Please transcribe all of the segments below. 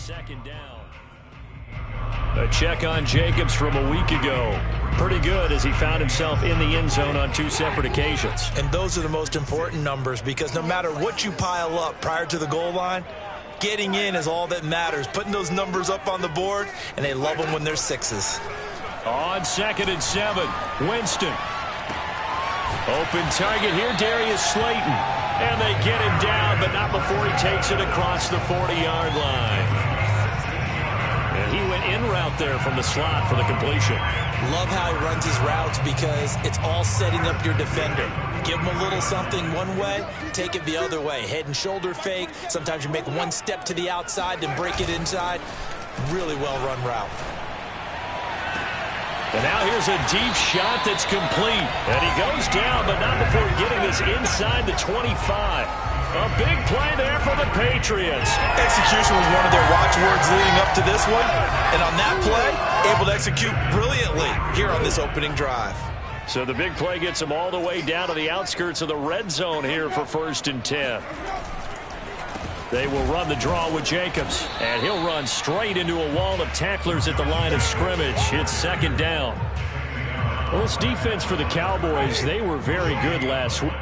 second down. A check on Jacobs from a week ago. Pretty good as he found himself in the end zone on 2 separate occasions. And those are the most important numbers because no matter what you pile up prior to the goal line, getting in is all that matters. Putting those numbers up on the board, and they love them when they're 6s. On 2nd and 7, Winston. Open target here, Darius Slayton. And they get him down, but not before he takes it across the 40-yard line. And he went in route there from the slot for the completion. Love how he runs his routes because it's all setting up your defender. Give him a little something one way, take it the other way. Head and shoulder fake. Sometimes you make one step to the outside, then break it inside. Really well-run route. And now here's a deep shot that's complete. And he goes down, but not before getting this inside the 25. A big play there for the Patriots. Execution was one of their watchwords leading up to this one. And on that play, able to execute brilliantly here on this opening drive. So the big play gets them all the way down to the outskirts of the red zone here for 1st and 10. They will run the draw with Jacobs. And he'll run straight into a wall of tacklers at the line of scrimmage. It's 2nd down. Well, this defense for the Cowboys, they were very good last week.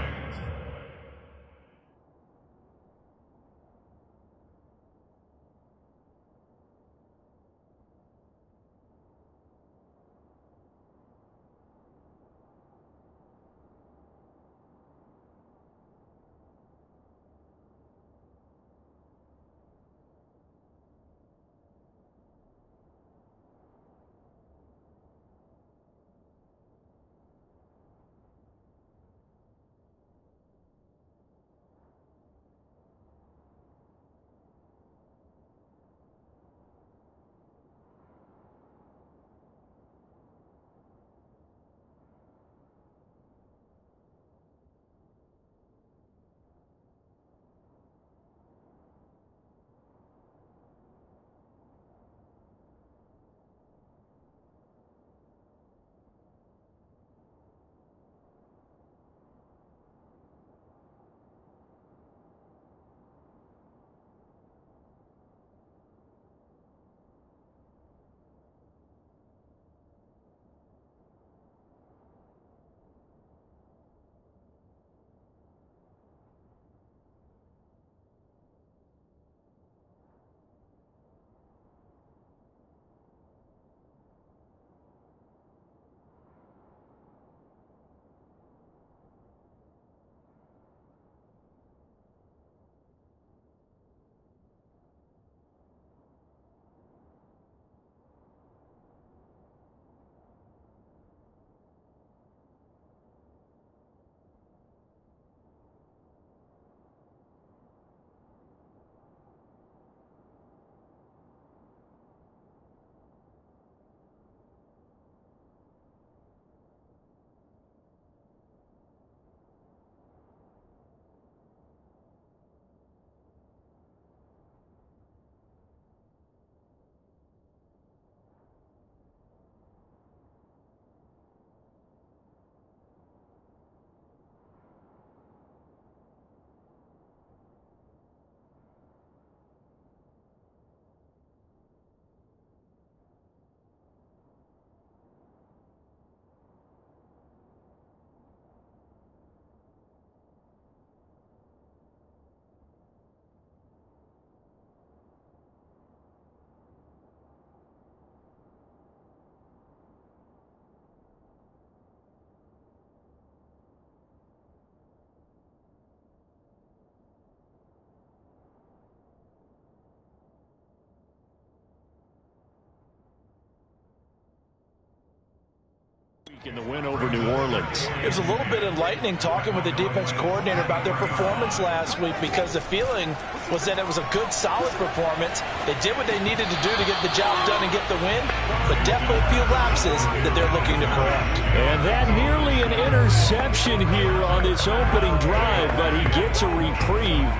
In the win over New Orleans. It was a little bit enlightening talking with the defense coordinator about their performance last week because the feeling was that it was a good, solid performance. They did what they needed to do to get the job done and get the win, but definitely a few lapses that they're looking to correct. And that nearly an interception here on this opening drive, but he gets a reprieve.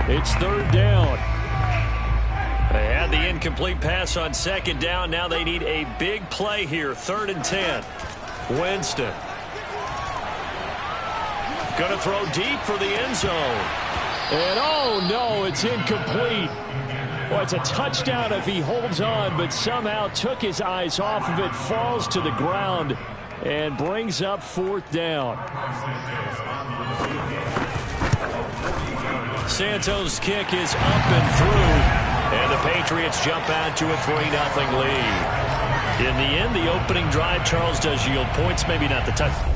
It's 3rd down. They had the incomplete pass on 2nd down. Now they need a big play here, 3rd and 10. Winston. Going to throw deep for the end zone. And oh no, it's incomplete. Well, it's a touchdown if he holds on, but somehow took his eyes off of it, falls to the ground, and brings up 4th down. Santos' kick is up and through, and the Patriots jump out to a 3-0 lead. In the end, the opening drive, Charles, does yield points, maybe not the touchdown.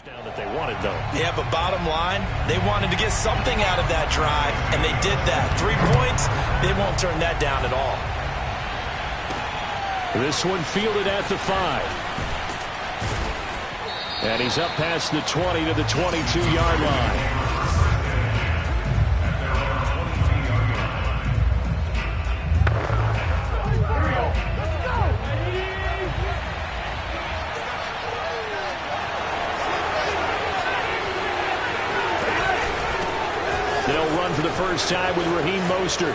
Down that they wanted, though. Yeah, but bottom line, they wanted to get something out of that drive, and they did that. 3 points, they won't turn that down at all. This one fielded at the 5. And he's up past the 20 to the 22-yard line. For the first time with Raheem Mostert.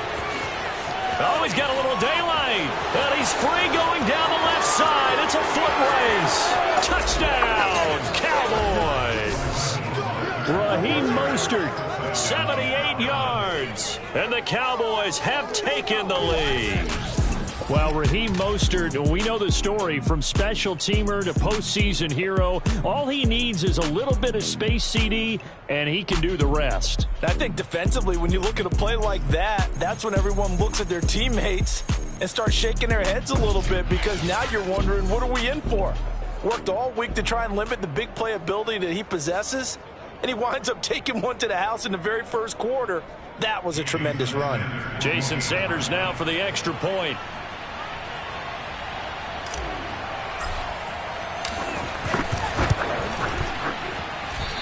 Oh, he's got a little daylight. And he's free going down the left side. It's a foot race. Touchdown, Cowboys. Raheem Mostert, 78 yards. And the Cowboys have taken the lead. Well, Raheem Mostert, we know the story, from special teamer to postseason hero. All he needs is a little bit of space, CD, and he can do the rest. I think defensively, when you look at a play like that, that's when everyone looks at their teammates and starts shaking their heads a little bit, because now you're wondering, what are we in for? Worked all week to try and limit the big play ability that he possesses, and he winds up taking one to the house in the very first quarter. That was a tremendous run. Jason Sanders now for the extra point.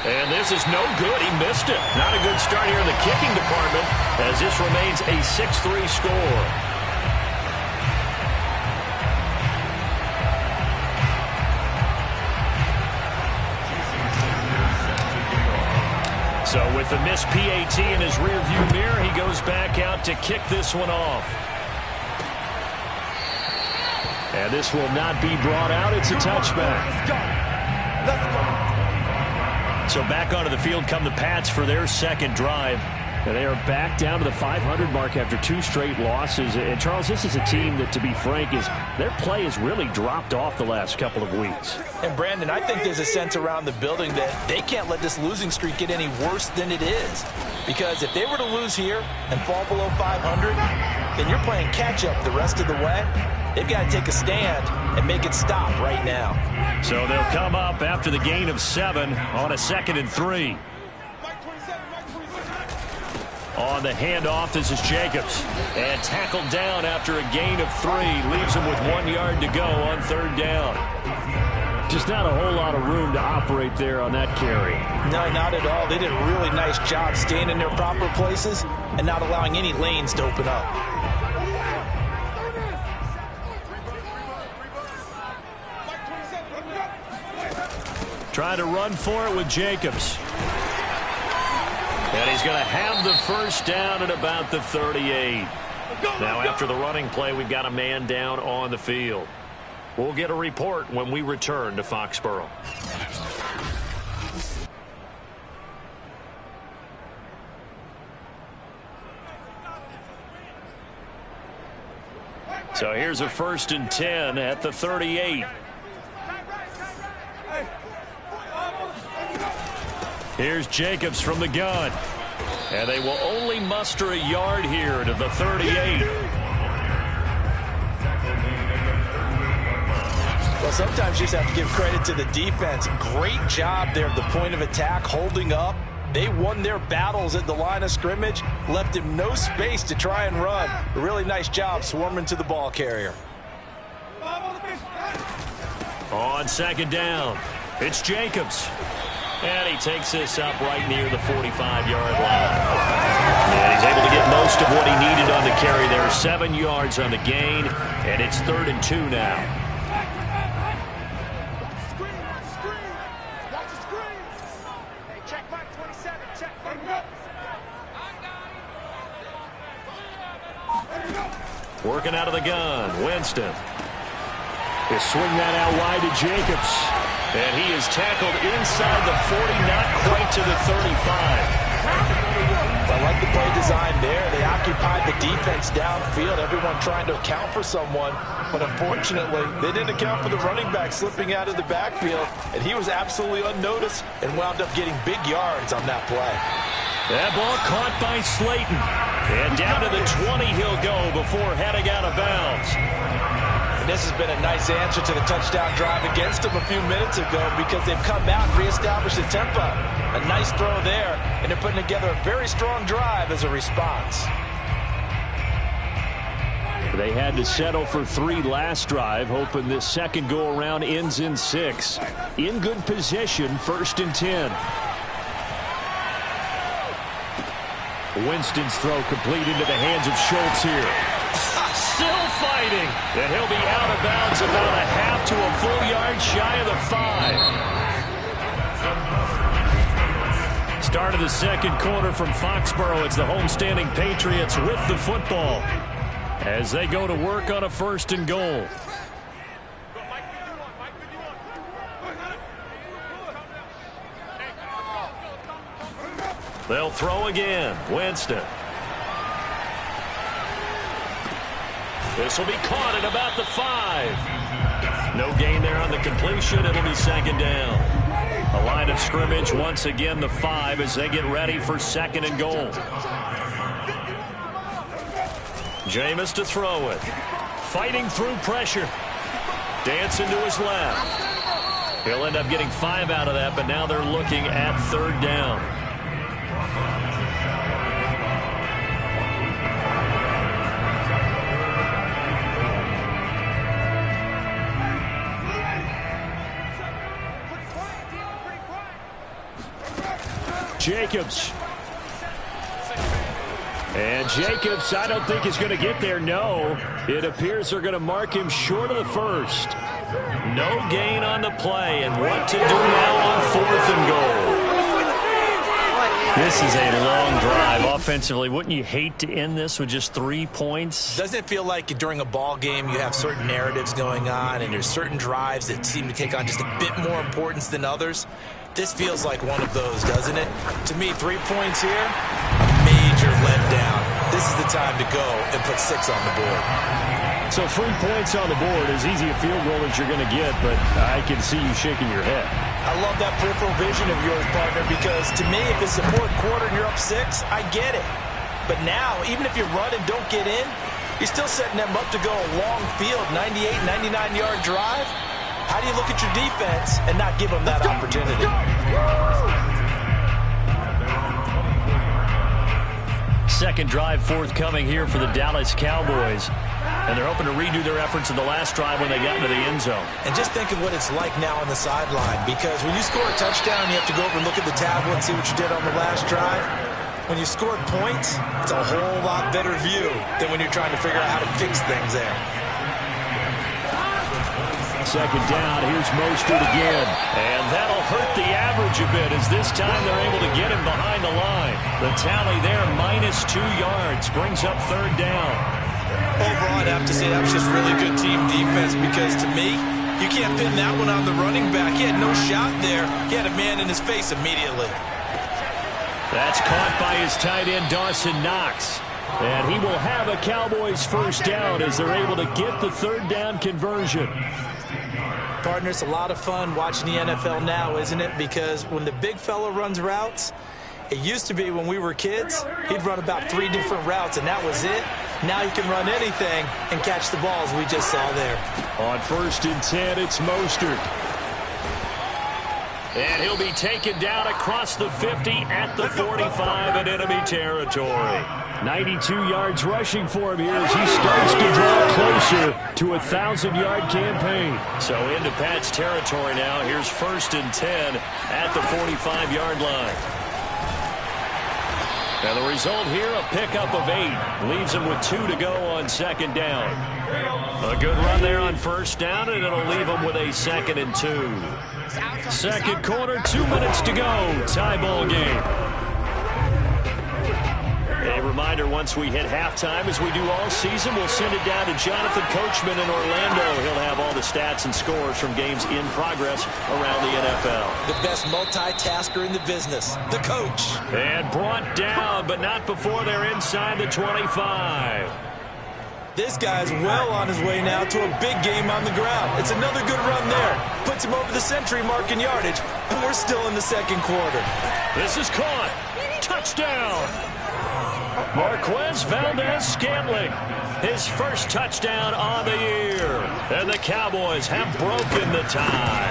And this is no good. He missed it. Not a good start here in the kicking department, as this remains a 6-3 score. So with the missed PAT in his rearview mirror, he goes back out to kick this one off. And this will not be brought out. It's a touchback. Let's go. So back onto the field come the Pats for their second drive. And they are back down to the 500 mark after 2 straight losses. And, Charles, this is a team that, to be frank, their play has really dropped off the last couple of weeks. And, Brandon, I think there's a sense around the building that they can't let this losing streak get any worse than it is. Because if they were to lose here and fall below 500, then you're playing catch-up the rest of the way. They've got to take a stand and make it stop right now. So they'll come up after the gain of 7 on a 2nd and 3. On the handoff, this is Jacobs. And tackled down after a gain of 3. Leaves him with 1 yard to go on 3rd down. Just not a whole lot of room to operate there on that carry. No, not at all. They did a really nice job staying in their proper places and not allowing any lanes to open up. Trying to run for it with Jacobs. And he's going to have the first down at about the 38. Now, after the running play, we've got a man down on the field. We'll get a report when we return to Foxborough. So here's a 1st and 10 at the 38. Here's Jacobs from the gun. And they will only muster a yard here to the 38. Well, sometimes you just have to give credit to the defense. Great job there at the point of attack, holding up. They won their battles at the line of scrimmage, left him no space to try and run. A really nice job swarming to the ball carrier. On 2nd down, it's Jacobs. And he takes this up right near the 45-yard line. And he's able to get most of what he needed on the carry there. 7 yards on the gain, and it's 3rd and 2 now. Working out of the gun, Winston. He'll swing that out wide to Jacobs. And he is tackled inside the 40, not quite to the 35. I like the play design there. They occupied the defense downfield, everyone trying to account for someone. But unfortunately, they didn't account for the running back slipping out of the backfield. And he was absolutely unnoticed and wound up getting big yards on that play. That ball caught by Slayton. And down to the 20 he'll go before heading out of bounds. And this has been a nice answer to the touchdown drive against them a few minutes ago because they've come out and reestablished the tempo. A nice throw there, and they're putting together a very strong drive as a response. They had to settle for 3 last drive, hoping this second go-around ends in 6. In good position, 1st and 10. Winston's throw complete into the hands of Schultz here. Still fighting. And he'll be out of bounds about a half to a full yard shy of the 5. Start of the second quarter from Foxborough. It's the homestanding Patriots with the football as they go to work on a 1st and goal. They'll throw again. Winston. This will be caught at about the 5. No gain there on the completion. It'll be 2nd down. A line of scrimmage once again the 5 as they get ready for 2nd and goal. Jameis to throw it. Fighting through pressure. Dancing to his left. He'll end up getting 5 out of that, but now they're looking at 3rd down. Jacobs. And Jacobs, I don't think is going to get there. No. It appears they're going to mark him short of the 1st. No gain on the play. And what to do now on 4th and goal? This is a long drive offensively. Wouldn't you hate to end this with just 3 points? Doesn't it feel like during a ball game you have certain narratives going on and there's certain drives that seem to take on just a bit more importance than others? This feels like one of those, doesn't it? To me, 3 points here, a major letdown. This is the time to go and put 6 on the board. So 3 points on the board, as easy a field goal as you're going to get, but I can see you shaking your head. I love that peripheral vision of yours, partner, because to me, if it's the 4th quarter and you're up 6, I get it. But now, even if you run and don't get in, you're still setting them up to go a long field, 98, 99-yard drive. How do you look at your defense and not give them that opportunity? Second drive forthcoming here for the Dallas Cowboys. And they're hoping to redo their efforts in the last drive when they got into the end zone. And just think of what it's like now on the sideline, because when you score a touchdown, you have to go over and look at the tablet and see what you did on the last drive. When you scored points, it's a whole lot better view than when you're trying to figure out how to fix things there. Second down, here's Mostert again. And that'll hurt the average a bit as this time they're able to get him behind the line. The tally there, -2 yards, brings up 3rd down. Overall, I'd have to say that was just really good team defense because to me, you can't pin that one on the running back. He had no shot there. He had a man in his face immediately. That's caught by his tight end, Dawson Knox. And he will have a Cowboys first down as they're able to get the third down conversion. Partner, it's a lot of fun watching the NFL now, isn't it? Because when the big fella runs routes, it used to be when we were kids, he'd run about 3 different routes, and that was it. Now he can run anything and catch the balls we just saw there. On 1st and 10, it's Mostert. And he'll be taken down across the 50 at the 45 in enemy territory. 92 yards rushing for him here as he starts to draw closer to a 1,000-yard campaign. So into Pat's territory now. Here's 1st and 10 at the 45-yard line. And the result here, a pickup of 8. Leaves him with 2 to go on 2nd down. A good run there on 1st down, and it'll leave him with a 2nd and 2. 2nd quarter, 2 minutes to go. Tie ball game. A reminder, once we hit halftime, as we do all season, we'll send it down to Jonathan Coachman in Orlando. He'll have all the stats and scores from games in progress around the NFL. The best multitasker in the business, the coach. And brought down, but not before they're inside the 25. This guy's well on his way now to a big game on the ground. It's another good run there. Puts him over the century mark in yardage, and we're still in the 2nd quarter. This is caught. Touchdown. Marquez Valdez-Scantling, his first touchdown on the year. And the Cowboys have broken the tie.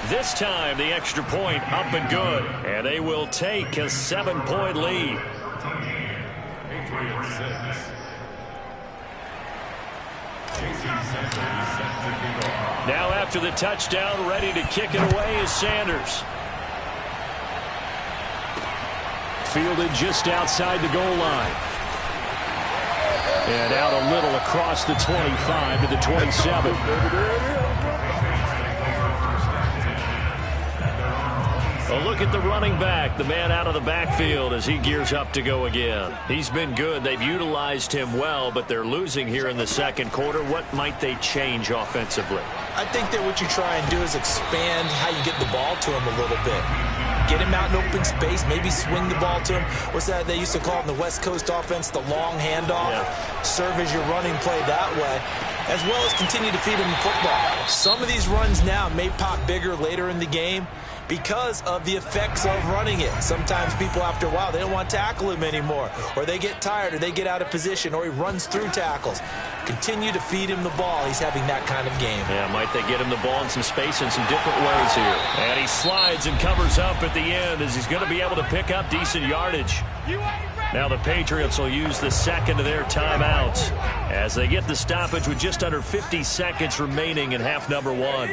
This time, the extra point up and good. And they will take a 7-point lead. Now after the touchdown, ready to kick it away is Sanders. Fielded just outside the goal line. And out a little across the 25 to the 27. A look at the running back, the man out of the backfield as he gears up to go again. He's been good. They've utilized him well, but they're losing here in the 2nd quarter. What might they change offensively? I think that what you try and do is expand how you get the ball to him a little bit. Get him out in open space, maybe swing the ball to him. What's that they used to call in the West Coast offense, the long handoff? Yeah. Serve as your running play that way, as well as continue to feed him the football. Some of these runs now may pop bigger later in the game because of the effects of running it. Sometimes people, after a while, they don't want to tackle him anymore, or they get tired, or they get out of position, or he runs through tackles. Continue to feed him the ball. He's having that kind of game. Yeah, might they get him the ball in some space in some different ways here. And he slides and covers up at the end as he's going to be able to pick up decent yardage. Now the Patriots will use the 2nd of their timeouts as they get the stoppage with just under 50 seconds remaining in half number 1.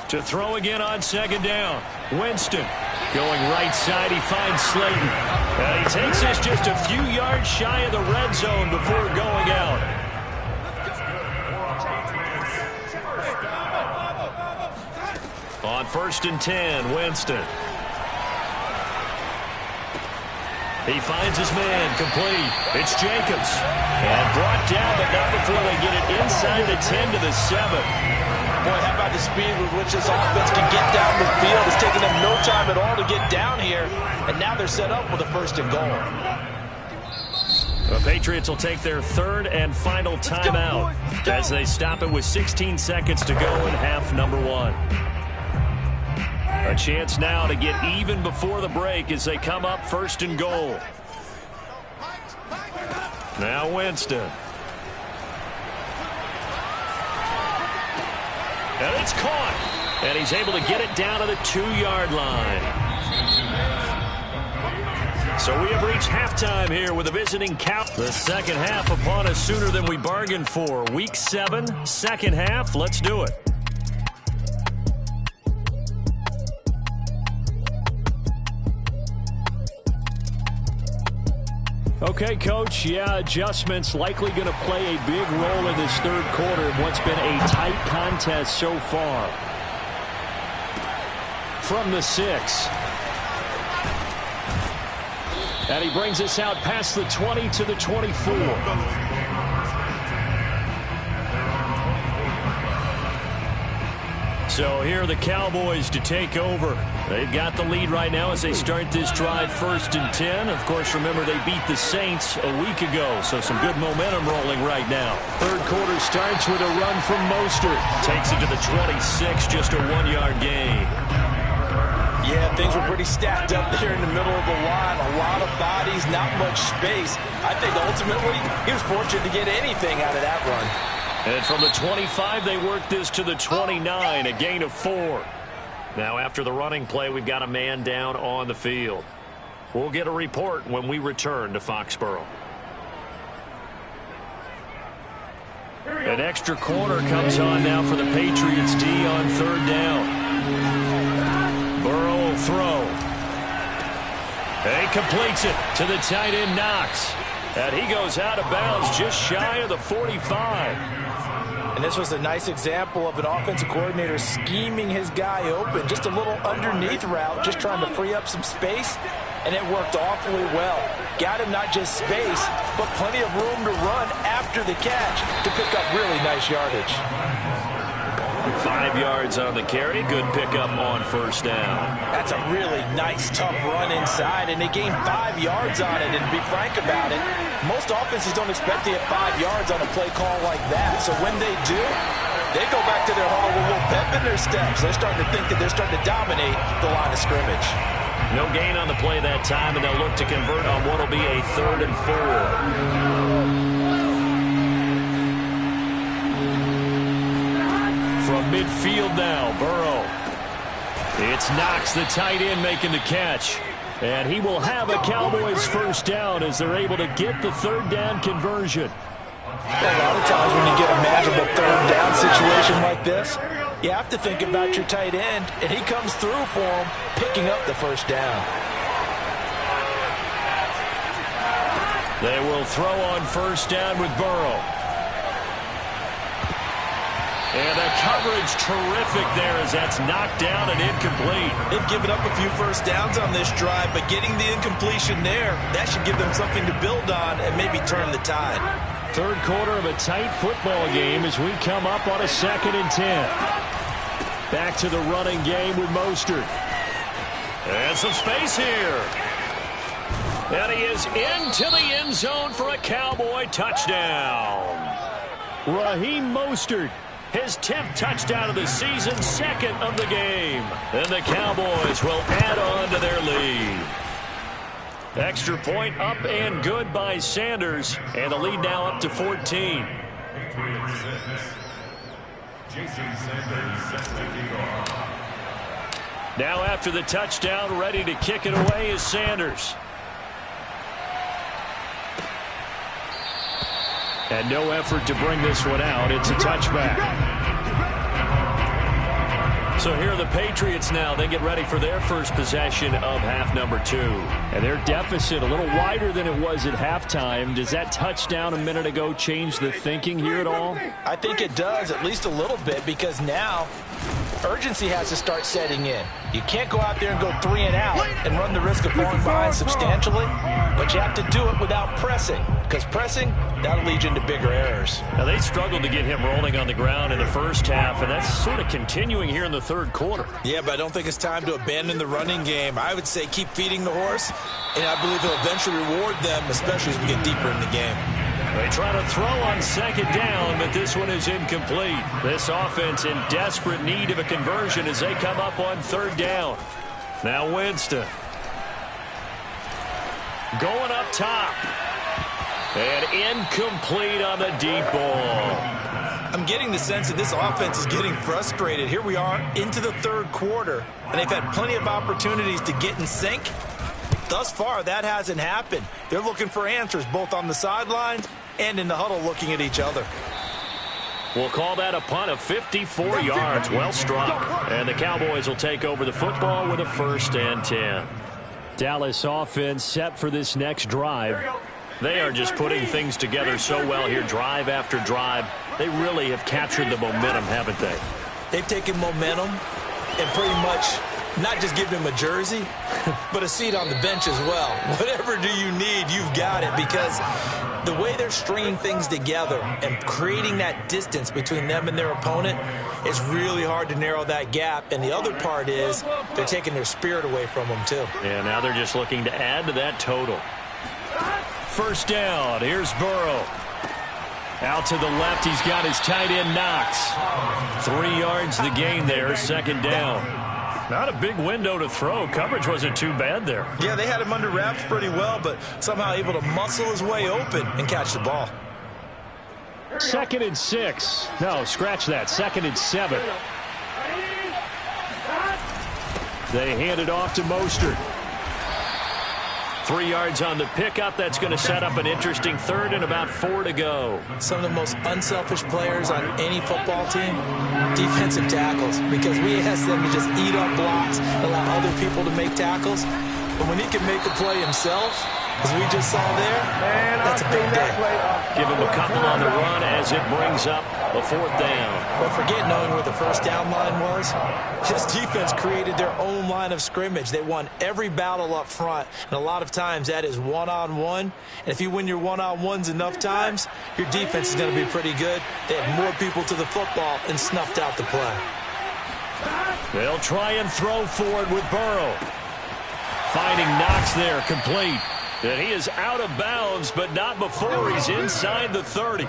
To throw again on 2nd down. Winston going right side. He finds Slayton. And he takes this just a few yards shy of the red zone before going out. On 1st and 10, Winston. He finds his man, complete. It's Jacobs. And brought down, but not before they get it inside the 10 to the 7. Boy, how about the speed with which this offense can get down the field? It's taking them no time at all to get down here, and now they're set up with a 1st and goal. The Patriots will take their 3rd and final timeout as they stop it with 16 seconds to go in half number 1. A chance now to get even before the break as they come up 1st and goal. Now Winston. And it's caught. And he's able to get it down to the 2-yard line. So we have reached halftime here with a visiting Cow. The 2nd half upon us sooner than we bargained for. Week 7, 2nd half. Let's do it. Okay, Coach, yeah, adjustments likely going to play a big role in this 3rd quarter in what's been a tight contest so far. From the 6. And he brings us out past the 20 to the 24. So here are the Cowboys to take over. They've got the lead right now as they start this drive 1st and 10. Of course, remember they beat the Saints a week ago, so some good momentum rolling right now. Third quarter starts with a run from Mostert. Takes it to the 26, just a 1-yard gain. Yeah, things were pretty stacked up there in the middle of the line. A lot of bodies, not much space. I think ultimately he was fortunate to get anything out of that run. And from the 25, they work this to the 29, a gain of 4. Now after the running play, we've got a man down on the field. We'll get a report when we return to Foxborough. An extra corner comes on now for the Patriots D on 3rd down. Burrow will throw. He completes it to the tight end Knox. And he goes out of bounds just shy of the 45. And this was a nice example of an offensive coordinator scheming his guy open. Just a little underneath route, just trying to free up some space. And it worked awfully well. Got him not just space, but plenty of room to run after the catch to pick up really nice yardage. 5 yards on the carry. Good pickup on 1st down. That's a really nice, tough run inside, and they gained 5 yards on it. And to be frank about it, most offenses don't expect to get 5 yards on a play call like that. So when they do, they go back to their huddle with a little pep in their steps. They're starting to think that they're starting to dominate the line of scrimmage. No gain on the play that time, and they'll look to convert on what will be a 3rd and 4. From midfield now, Burrow. It's Knox, the tight end, making the catch. And he will have a Cowboys 1st down as they're able to get the 3rd down conversion. A lot of times when you get a manageable 3rd down situation like this, you have to think about your tight end, and he comes through for him, picking up the 1st down. They will throw on 1st down with Burrow. And the coverage terrific there as that's knocked down and incomplete. They've given up a few 1st downs on this drive, but getting the incompletion there, that should give them something to build on and maybe turn the tide. 3rd quarter of a tight football game as we come up on a 2nd and 10. Back to the running game with Mostert. And some space here. And he is into the end zone for a Cowboy touchdown. Raheem Mostert, his 10th touchdown of the season, 2nd of the game. And the Cowboys will add on to their lead. Extra point up and good by Sanders. And the lead now up to 14. Now after the touchdown, ready to kick it away is Sanders. And no effort to bring this one out. It's a touchback. So here are the Patriots now. They get ready for their first possession of half number 2. And their deficit a little wider than it was at halftime. Does that touchdown a minute ago change the thinking here at all? I think it does, at least a little bit, because now urgency has to start setting in. You can't go out there and go 3 and out and run the risk of falling behind substantially, but you have to do it without pressing, because pressing, that'll lead you into bigger errors. Now, they struggled to get him rolling on the ground in the first half, and that's sort of continuing here in the 3rd quarter. Yeah, but I don't think it's time to abandon the running game. I would say keep feeding the horse, and I believe he'll eventually reward them, especially as we get deeper in the game. They try to throw on 2nd down, but this one is incomplete. This offense in desperate need of a conversion as they come up on 3rd down. Now Winston. Going up top. And incomplete on the deep ball. I'm getting the sense that this offense is getting frustrated. Here we are into the 3rd quarter, and they've had plenty of opportunities to get in sync. Thus far, that hasn't happened. They're looking for answers both on the sidelines and in the huddle looking at each other. We'll call that a punt of 54 yards. Well struck. And the Cowboys will take over the football with a 1st and 10. Dallas offense set for this next drive. They are just putting things together so well here, drive after drive. They really have captured the momentum, haven't they? They've taken momentum and pretty much not just giving him a jersey, but a seat on the bench as well. Whatever do you need, you've got it, because the way they're stringing things together and creating that distance between them and their opponent, it's really hard to narrow that gap. And the other part is they're taking their spirit away from them, too. Yeah, now they're just looking to add to that total. First down, here's Burrow. Out to the left, he's got his tight end Knox. 3 yards the gain there, second down. Not a big window to throw. Coverage wasn't too bad there. Yeah, they had him under wraps pretty well, but somehow able to muscle his way open and catch the ball. 2nd and 6. No, scratch that. 2nd and 7. They hand it off to Mostert. 3 yards on the pickup. That's going to set up an interesting third and about 4 to go. Some of the most unselfish players on any football team, defensive tackles, because we ask them to just eat up blocks, allow other people to make tackles. But when he can make a play himself, as we just saw there, that's a big day. Give him a couple on the run as it brings up a 4th down. But forget knowing where the first down line was. This defense created their own line of scrimmage. They won every battle up front, and a lot of times that is one-on-one. And if you win your one-on-ones enough times, your defense is going to be pretty good. They had more people to the football and snuffed out the play. They'll try and throw forward with Burrow. Finding Knox there, complete. And he is out of bounds, but not before he's inside the 30.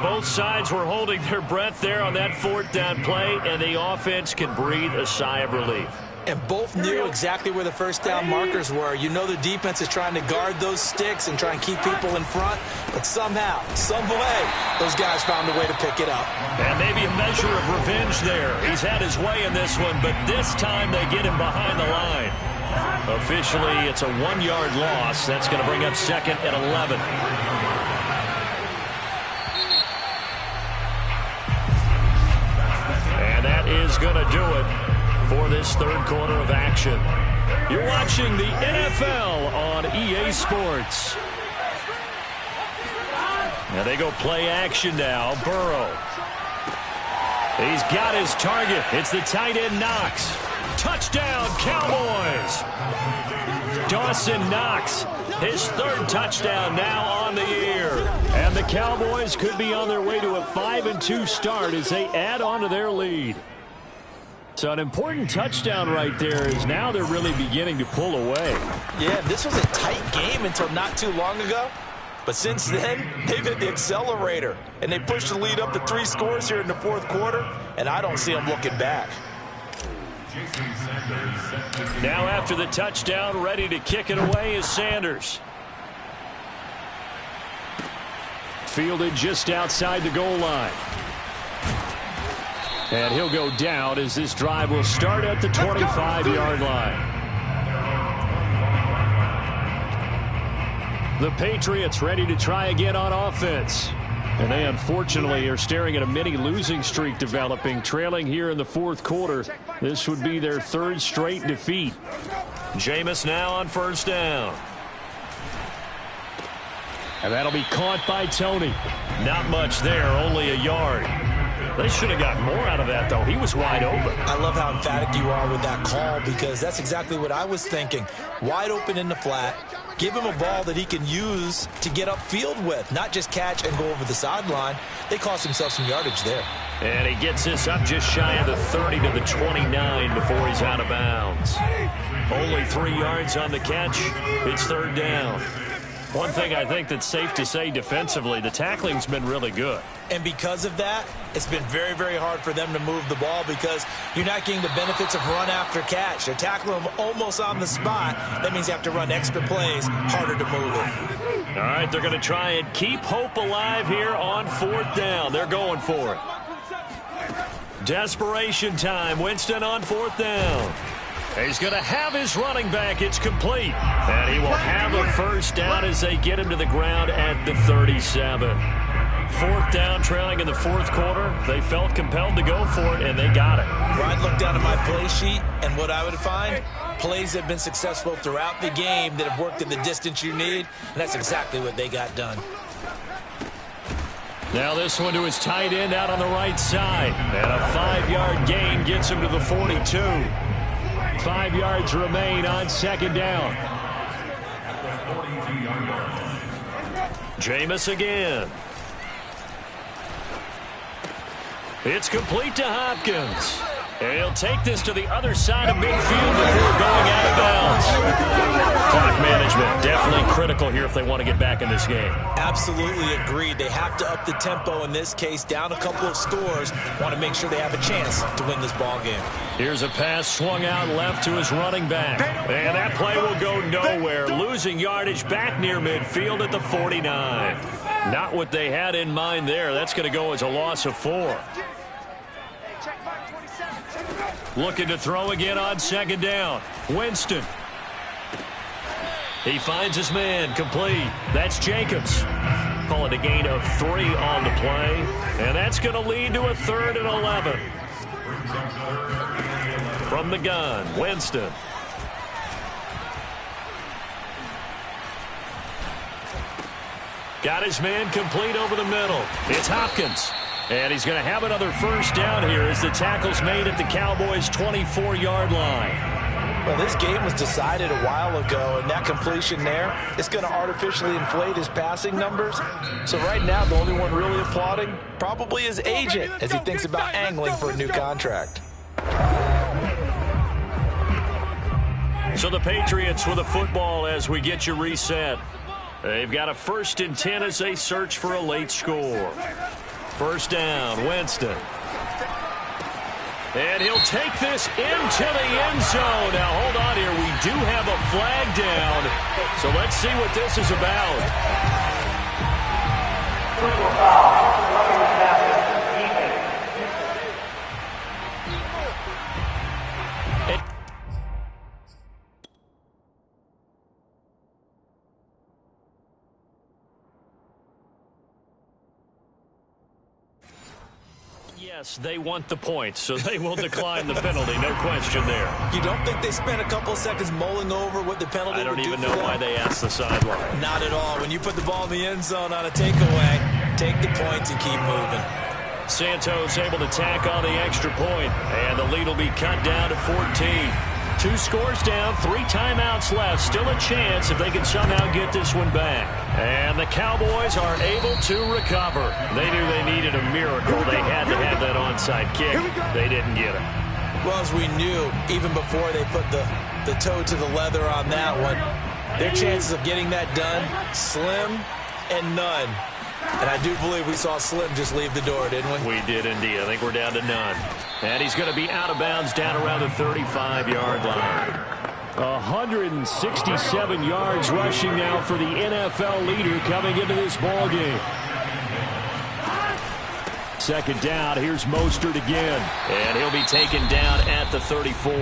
Both sides were holding their breath there on that 4th down play, and the offense can breathe a sigh of relief. And both knew exactly where the first down markers were. You know the defense is trying to guard those sticks and try and keep people in front, but somehow, some way, those guys found a way to pick it up. And maybe a measure of revenge there. He's had his way in this one, but this time they get him behind the line. Officially, it's a 1-yard loss. That's going to bring up 2nd and 11. And that is going to do it for this third quarter of action. You're watching the NFL on EA Sports. Now they go play action now. Burrow. He's got his target. It's the tight end Knox. Touchdown, Cowboys. Dawson Knox, his 3rd touchdown now on the year. And the Cowboys could be on their way to a 5-2 start as they add on to their lead. So an important touchdown right there is now they're really beginning to pull away. Yeah, this was a tight game until not too long ago. But since then, they've hit the accelerator. And they pushed the lead up to 3 scores here in the 4th quarter. And I don't see them looking back. Now after the touchdown, ready to kick it away is Sanders. Fielded just outside the goal line. And he'll go down as this drive will start at the 25-yard line. The Patriots ready to try again on offense. And they unfortunately are staring at a mini losing streak developing, trailing here in the 4th quarter. This would be their 3rd straight defeat. Jameis now on first down. And that'll be caught by Tony. Not much there, only a yard. They should have gotten more out of that, though. He was wide open. I love how emphatic you are with that call, because that's exactly what I was thinking. Wide open in the flat. Give him a ball that he can use to get upfield with, not just catch and go over the sideline. They cost himself some yardage there. And he gets this up just shy of the 30 to the 29 before he's out of bounds. Only 3 yards on the catch. It's 3rd down. One thing I think that's safe to say defensively, the tackling's been really good. And because of that, it's been very, very hard for them to move the ball because you're not getting the benefits of run after catch. They're tackling them almost on the spot. That means you have to run extra plays, harder to move it. All right, they're going to try and keep hope alive here on 4th down. They're going for it. Desperation time. Winston on 4th down. He's going to have his running back. It's complete. And he will have a first down as they get him to the ground at the 37. 4th down, trailing in the 4th quarter. They felt compelled to go for it, and they got it. I'd look down at my play sheet, and what I would find, plays that have been successful throughout the game that have worked at the distance you need, and that's exactly what they got done. Now this one to his tight end out on the right side. And a 5-yard gain gets him to the 42. 5 yards remain on second down. Jameis again. It's complete to Hopkins. And he'll take this to the other side of midfield before going out of bounds. Clock management, definitely critical here if they want to get back in this game. Absolutely agreed. They have to up the tempo in this case, down a couple of scores. Want to make sure they have a chance to win this ball game. Here's a pass swung out left to his running back. And that play will go nowhere. Losing yardage back near midfield at the 49. Not what they had in mind there. That's going to go as a loss of 4. Looking to throw again on second down. Winston. He finds his man complete. That's Jacobs. Call it a gain of 3 on the play. And that's going to lead to a 3rd and 11. From the gun, Winston. Got his man complete over the middle. It's Hopkins. And he's going to have another first down here as the tackle's made at the Cowboys' 24-yard line. Well, this game was decided a while ago, and that completion there is going to artificially inflate his passing numbers. So right now, the only one really applauding probably his agent as he thinks about angling for a new contract. So the Patriots with a football as we get you reset. They've got a 1st and 10 as they search for a late score. First down, Winston. And he'll take this into the end zone. Now, hold on here. We do have a flag down. So let's see what this is about. Yes, they want the points, so they will decline the penalty. No question there. You don't think they spent a couple of seconds mulling over what the penalty would do? I don't even know why they asked the sideline. Not at all. When you put the ball in the end zone on a takeaway, take the points and keep moving. Santos able to tack on the extra point, and the lead will be cut down to 14. 2 scores down, 3 timeouts left. Still a chance if they can somehow get this one back. And the Cowboys are able to recover. They knew they needed a miracle. They had to have that onside kick. They didn't get it. Well, as we knew, even before they put the toe to the leather on that one, their chances of getting that done, slim and none. And I do believe we saw Slim just leave the door, didn't we? We did indeed. I think we're down to none. And he's going to be out of bounds down around the 35-yard line. 167 yards rushing now for the NFL leader coming into this ball game. Second down. Here's Mostert again. And he'll be taken down at the 34.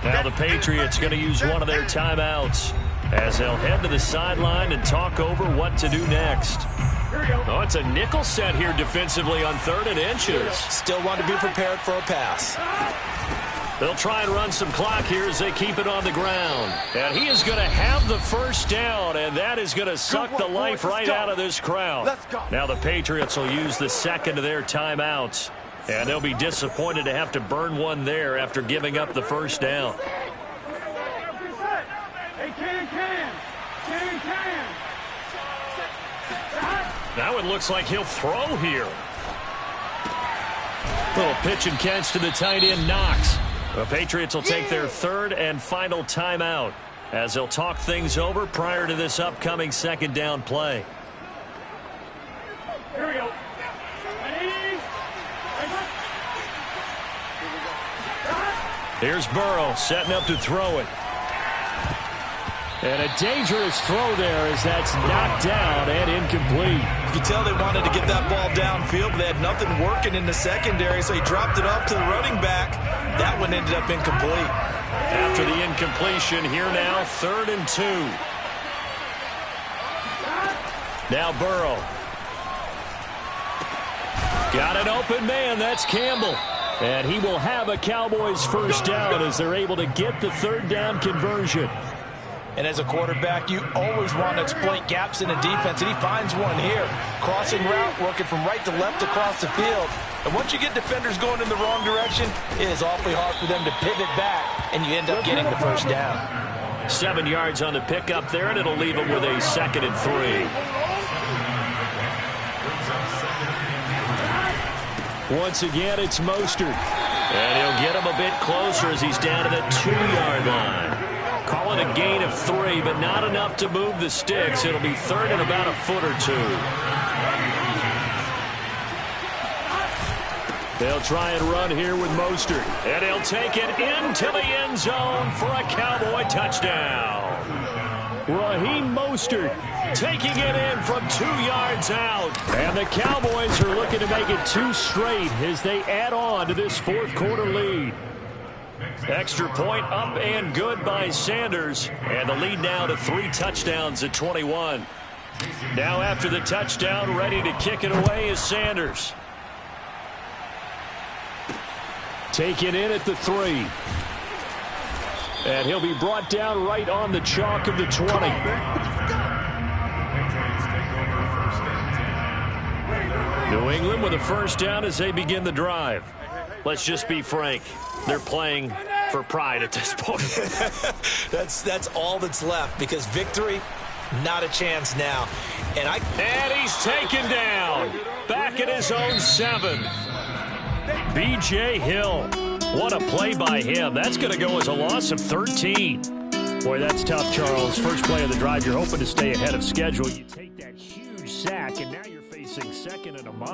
Now the Patriots going to use one of their timeouts as they'll head to the sideline and talk over what to do next. Oh, it's a nickel set here defensively on 3rd and inches. Still want to be prepared for a pass. They'll try and run some clock here as they keep it on the ground. And he is going to have the first down, and that is going to suck the life right out of this crowd. Now the Patriots will use the second of their timeouts, and they'll be disappointed to have to burn one there after giving up the first down. Now it looks like he'll throw here. Little pitch and catch to the tight end, Knox. The Patriots will take their 3rd and final timeout as they'll talk things over prior to this upcoming second down play. Here we go. Here's Burrow setting up to throw it. And a dangerous throw there as that's knocked down and incomplete. You can tell they wanted to get that ball downfield, but they had nothing working in the secondary, so he dropped it off to the running back. That one ended up incomplete. After the incompletion, here now, 3rd and 2. Now Burrow. Got an open man, that's Campbell. And he will have a Cowboys first down as they're able to get the 3rd down conversion. And as a quarterback, you always want to exploit gaps in a defense, and he finds one here. Crossing route, working from right to left across the field. And once you get defenders going in the wrong direction, it is awfully hard for them to pivot back, and you end up getting the first down. 7 yards on the pickup there, and it'll leave them with a 2nd and 3. Once again, it's Mostert. And he'll get him a bit closer as he's down to the 2-yard line. Call it a gain of 3, but not enough to move the sticks. It'll be 3rd and about a foot or 2. They'll try and run here with Mostert. And he'll take it into the end zone for a Cowboy touchdown. Raheem Mostert taking it in from 2 yards out. And the Cowboys are looking to make it 2 straight as they add on to this 4th quarter lead. Extra point up and good by Sanders. And the lead now to 3 touchdowns at 21. Now after the touchdown, ready to kick it away is Sanders. Taken in at the 3. And he'll be brought down right on the chalk of the 20. New England with a first down as they begin the drive. Let's just be frank. They're playing for pride at this point. That's all that's left, because victory, not a chance now. And he's taken down. Back at his own 7. B.J. Hill. What a play by him. That's going to go as a loss of 13. Boy, that's tough, Charles. First play of the drive, you're hoping to stay ahead of schedule. You take that huge sack, and now you're facing 2nd and a mile.